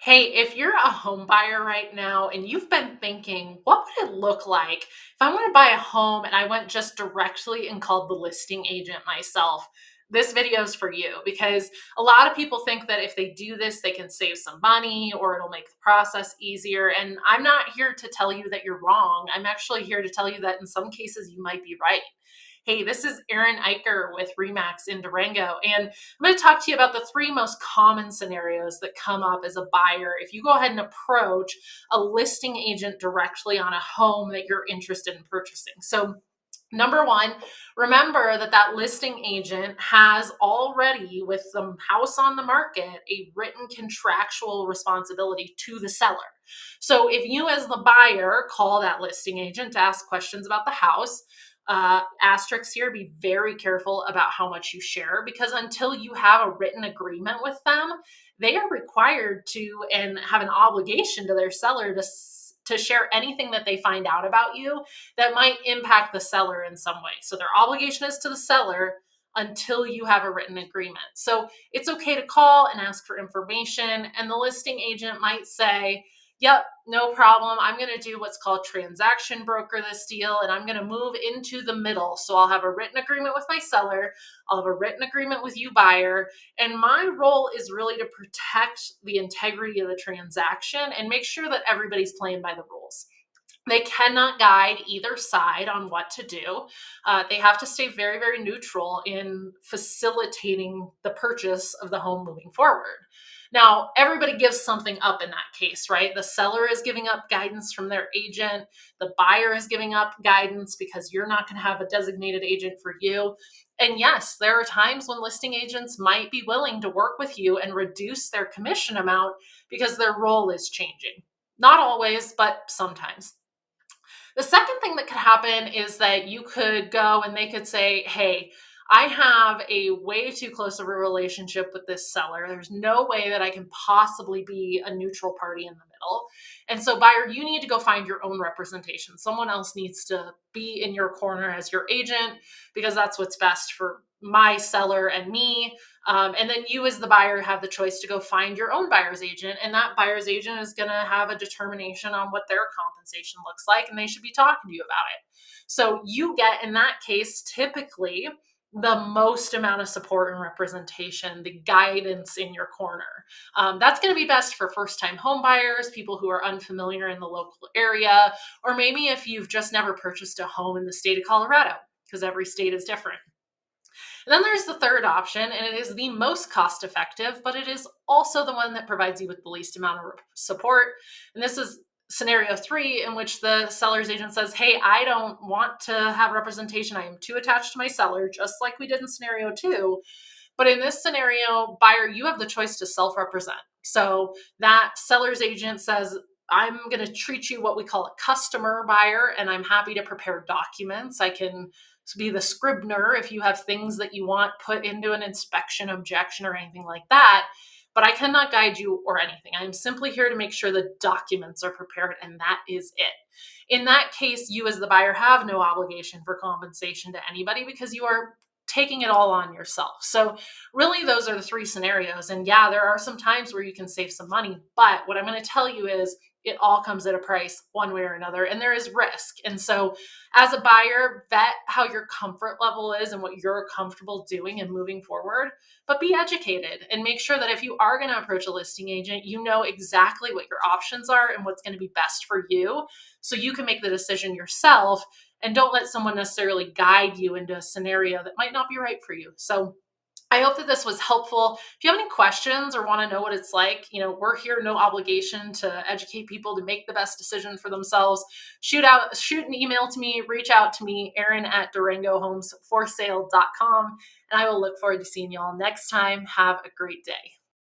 Hey, if you're a home buyer right now and you've been thinking, what would it look like if I want to buy a home and I went just directly and called the listing agent myself? This video is for you because a lot of people think that if they do this, they can save some money or it'll make the process easier. And I'm not here to tell you that you're wrong. I'm actually here to tell you that in some cases you might be right. Hey, this is Erin Eicher with Remax in Durango, and I'm going to talk to you about the three most common scenarios that come up as a buyer if you go ahead and approach a listing agent directly on a home that you're interested in purchasing. So, number one, remember that that listing agent has already, with the house on the market, a written contractual responsibility to the seller. So if you, as the buyer, call that listing agent to ask questions about the house, asterisks here, be very careful about how much you share, because until you have a written agreement with them, they are required to and have an obligation to their seller to share anything that they find out about you that might impact the seller in some way. So their obligation is to the seller until you have a written agreement. So it's okay to call and ask for information, and the listing agent might say, yep, no problem. I'm going to do what's called transaction broker this deal, and I'm going to move into the middle. So I'll have a written agreement with my seller, I'll have a written agreement with you, buyer, and my role is really to protect the integrity of the transaction and make sure that everybody's playing by the rules. They cannot guide either side on what to do. They have to stay very, very neutral in facilitating the purchase of the home moving forward. Now, everybody gives something up in that case, right? The seller is giving up guidance from their agent. The buyer is giving up guidance because you're not going to have a designated agent for you. And yes, there are times when listing agents might be willing to work with you and reduce their commission amount because their role is changing. Not always, but sometimes. The second thing that could happen is that you could go and they could say, hey, I have a way too close of a relationship with this seller. There's no way that I can possibly be a neutral party in the middle. And so, buyer, you need to go find your own representation. Someone else needs to be in your corner as your agent because that's what's best for my seller and me. And then you, as the buyer, have the choice to go find your own buyer's agent. And that buyer's agent is going to have a determination on what their compensation looks like, and they should be talking to you about it. So you get, in that case, typically the most amount of support and representation, the guidance in your corner. That's going to be best for first-time home buyers, people who are unfamiliar in the local area, or maybe if you've just never purchased a home in the state of Colorado, because every state is different. And then there's the third option, and it is the most cost effective, but it is also the one that provides you with the least amount of support. And this is scenario three, in which the seller's agent says, hey, I don't want to have representation. I am too attached to my seller, just like we did in scenario two. But in this scenario, buyer, you have the choice to self represent. So that seller's agent says, I'm going to treat you what we call a customer buyer, and I'm happy to prepare documents. I can be the scrivener if you have things that you want put into an inspection objection or anything like that. But I cannot guide you or anything. I am simply here to make sure the documents are prepared, and that is it. In that case, you as the buyer have no obligation for compensation to anybody because you are taking it all on yourself. So really, those are the three scenarios. And yeah, there are some times where you can save some money, but what I'm going to tell you is it all comes at a price one way or another, and there is risk. And so as a buyer, vet how your comfort level is and what you're comfortable doing and moving forward, but be educated and make sure that if you are going to approach a listing agent, you know exactly what your options are and what's going to be best for you so you can make the decision yourself, and don't let someone necessarily guide you into a scenario that might not be right for you. So I hope that this was helpful. If you have any questions or want to know what it's like, we're here, no obligation to educate people to make the best decision for themselves. Shoot an email to me, reach out to me, Erin at DurangoHomesForSale.com, and I will look forward to seeing you all next time. Have a great day.